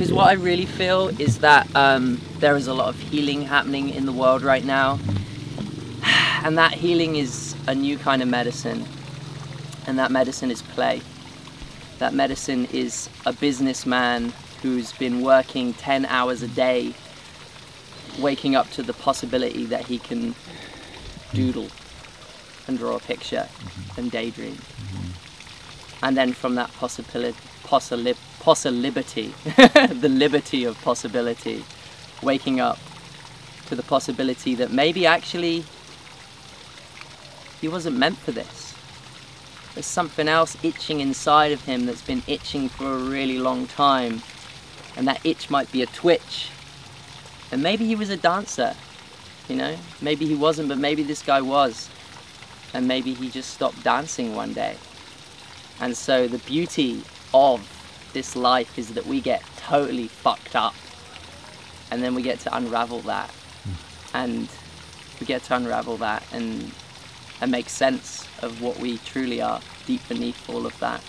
Because what I really feel is that there is a lot of healing happening in the world right now. And that healing is a new kind of medicine. And that medicine is play. That medicine is a businessman who's been working 10 hours a day, waking up to the possibility that he can doodle and draw a picture and daydream. And then from that possibility, the liberty of possibility, waking up to the possibility that maybe actually he wasn't meant for this. There's something else itching inside of him that's been itching for a really long time, and that itch might be a twitch. And maybe he was a dancer, you know? Maybe he wasn't, but maybe this guy was. And maybe he just stopped dancing one day. And so the beauty of this life is that we get totally fucked up, and then we get to unravel that. And we get to unravel that and make sense of what we truly are deep beneath all of that.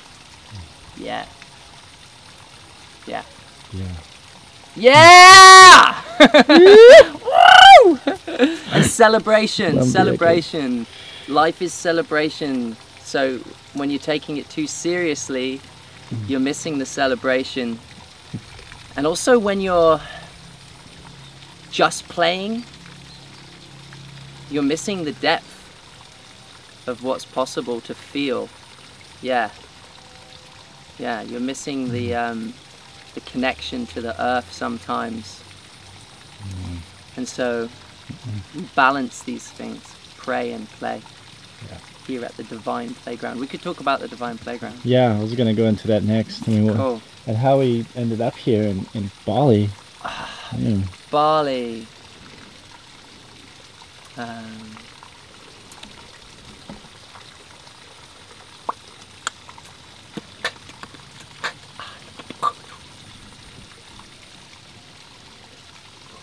Yeah. Yeah. Yeah. Yeah! Woo! And celebration. Life is celebration. So when you're taking it too seriously, you're missing the celebration. And also when you're just playing, you're missing the depth of what's possible to feel. Yeah, you're missing the connection to the earth sometimes. And so balance these things, pray and play. Here at the Divine Playground. We could talk about the Divine Playground. Yeah, I was going to go into that next. I mean, cool. And how we ended up here in Bali. Bali.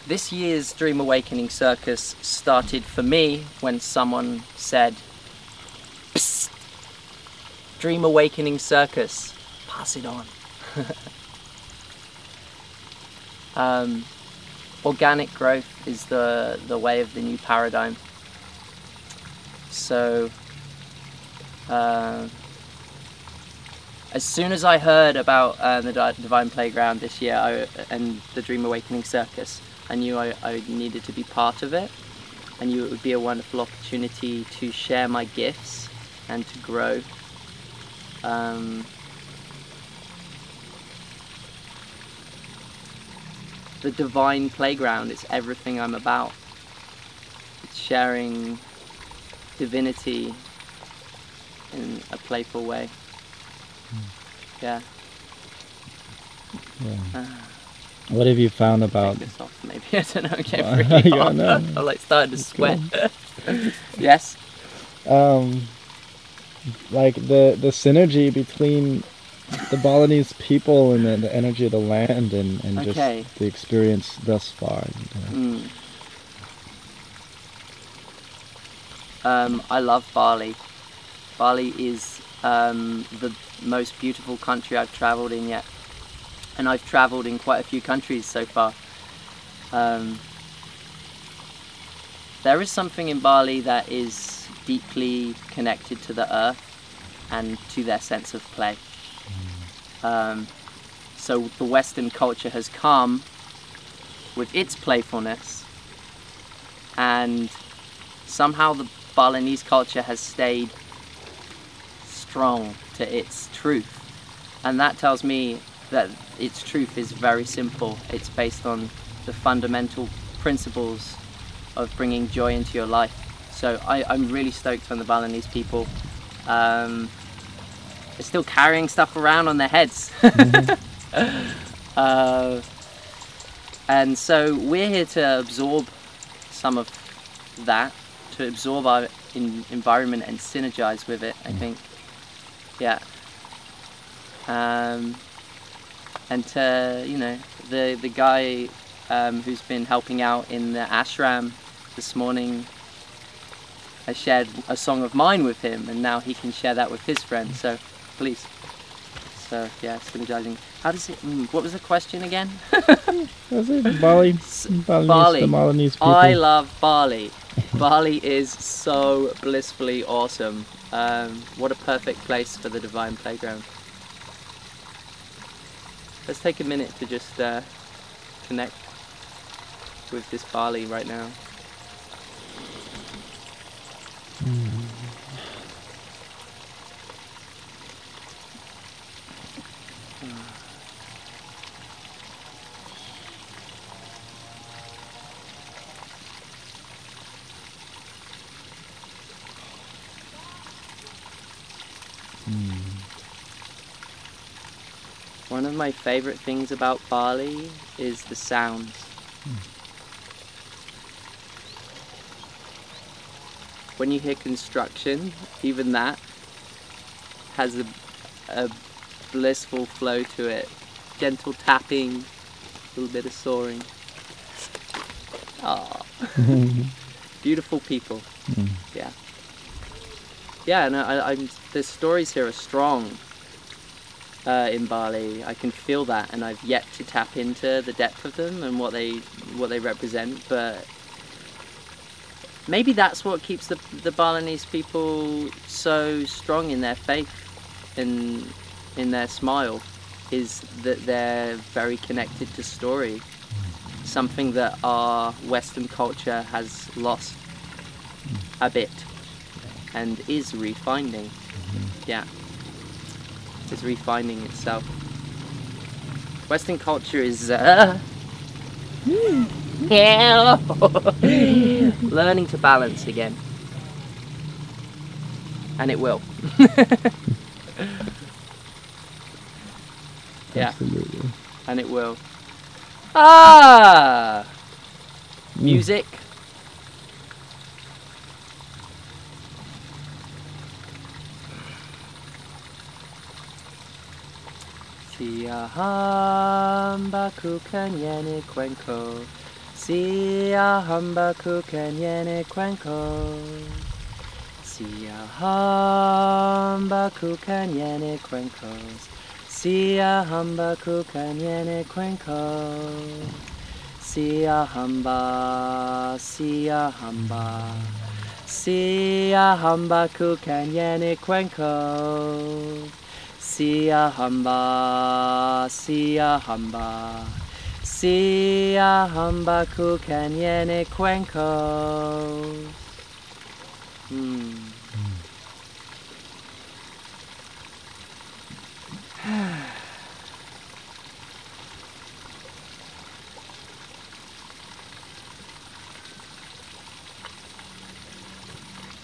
This year's Dream Awakening Circus started for me when someone said, "Psst, Dream Awakening Circus, pass it on." Organic growth is the way of the new paradigm. So as soon as I heard about the Divine Playground this year and the Dream Awakening Circus, I knew I needed to be part of it. I knew it would be a wonderful opportunity to share my gifts and to grow. The Divine Playground is everything I'm about. It's sharing divinity in a playful way. Yeah. What have you found about... Take this off, maybe. I don't know. I get really hot. No. I'm like starting to sweat. Yes. Like the synergy between the Balinese people and the energy of the land and just the experience thus far. I love Bali. Bali is the most beautiful country I've travelled in yet. And I've travelled in quite a few countries so far. There is something in Bali that is deeply connected to the earth and to their sense of play. So the Western culture has come with its playfulness, and somehow the Balinese culture has stayed strong to its truth. And that tells me that its truth is very simple. It's based on the fundamental principles of bringing joy into your life. So I'm really stoked on the Balinese people. They're still carrying stuff around on their heads. And so we're here to absorb some of that, to absorb our environment and synergize with it, I think. Yeah. And to, you know, the guy who's been helping out in the ashram this morning, I shared a song of mine with him, and now he can share that with his friends. So please So yeah, synergizing. How does it? What was the question again? Was it Bali? Bali. The Balinese people. I love Bali. Bali is so blissfully awesome. What a perfect place for the Divine Playground. Let's take a minute to just connect with this Bali right now. One of my favorite things about Bali is the sounds. When you hear construction, even that has a blissful flow to it. Gentle tapping, a little bit of soaring. Ah, beautiful people. Yeah. Yeah, and the stories here are strong in Bali. I can feel that, and I've yet to tap into the depth of them and what they represent. But maybe that's what keeps the Balinese people so strong in their faith and in their smile, is that they're very connected to story. Something that our Western culture has lost a bit and is refinding. Yeah, it's refinding itself. Western culture is learning to balance again, and it will. Yeah, absolutely. And it will. Ah, music. Siahamba kukanyene kwenko. Siahamba kukanyene kwenko. Siahamba kukanyene kwenko. Siahamba kukanyene kwenko. Siahamba, siahamba. Siahamba kukanyene kwenko. Siahamba, siahamba. Siahamba kukanyene kwenko.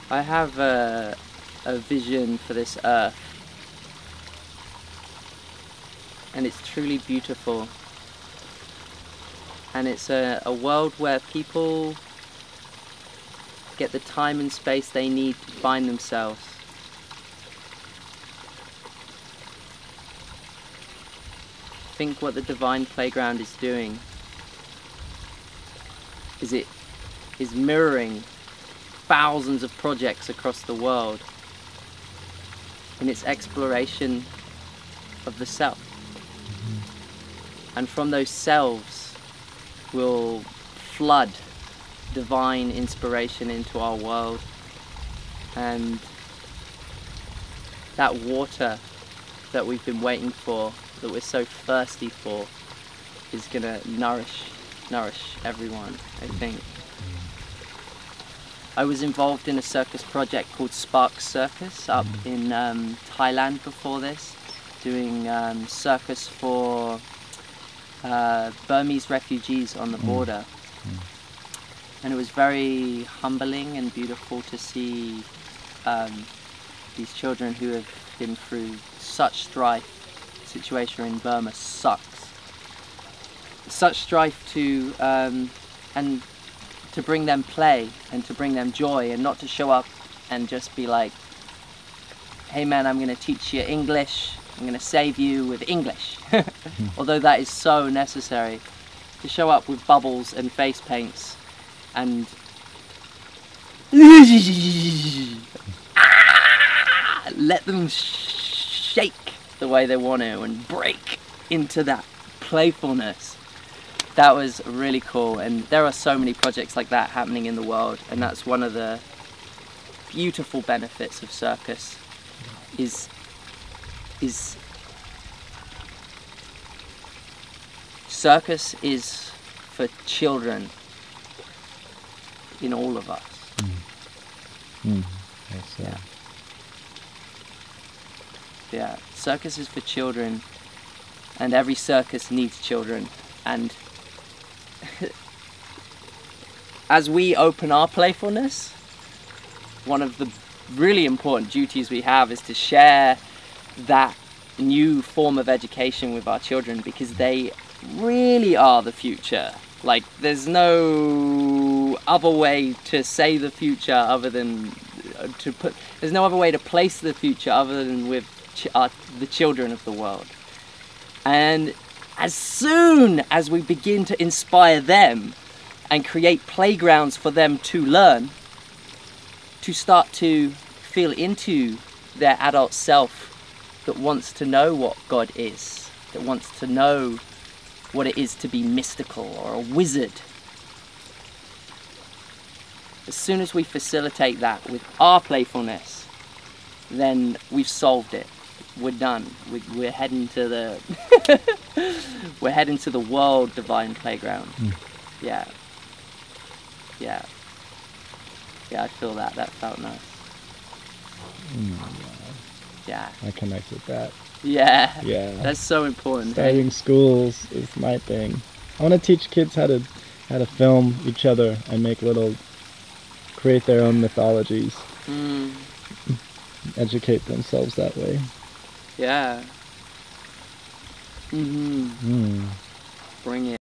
I have a vision for this earth, and it's truly beautiful, and it's a world where people get the time and space they need to find themselves. I think what the Divine Playground is doing is it is mirroring thousands of projects across the world in its exploration of the self. And from those selves will flood divine inspiration into our world, and that water that we've been waiting for, that we're so thirsty for, is gonna nourish everyone, I think. I was involved in a circus project called Spark Circus up in Thailand before this, doing circus for Burmese refugees on the border. And it was very humbling and beautiful to see these children who have been through such strife. The situation in Burma sucks. Such strife to and to bring them play and to bring them joy, and not to show up and just be like, hey man, I'm going to teach you English, I'm going to save you with English. Although that is so necessary, to show up with bubbles and face paints and let them shake the way they want to and break into that playfulness. That was really cool, and there are so many projects like that happening in the world, and that's one of the beautiful benefits of circus is circus is for children in all of us. Yes, yeah. Yeah, circus is for children, and every circus needs children, and as we open our playfulness, one of the really important duties we have is to share that new form of education with our children, because they really are the future. Like, there's no other way to say the future other than there's no other way to place the future other than with the children of the world. And as soon as we begin to inspire them and create playgrounds for them to learn, to start to feel into their adult self that wants to know what God is, that wants to know what it is to be mystical or a wizard. As soon as we facilitate that with our playfulness, then we've solved it. We're done. We're heading to the we're heading to the world divine playground. Yeah. Yeah. Yeah, I feel that. That felt nice. Yeah. I connect with that. Yeah. Yeah. That's so important. Starting schools is my thing. I want to teach kids how to film each other and create their own mythologies. Educate themselves that way. Yeah. Bring it.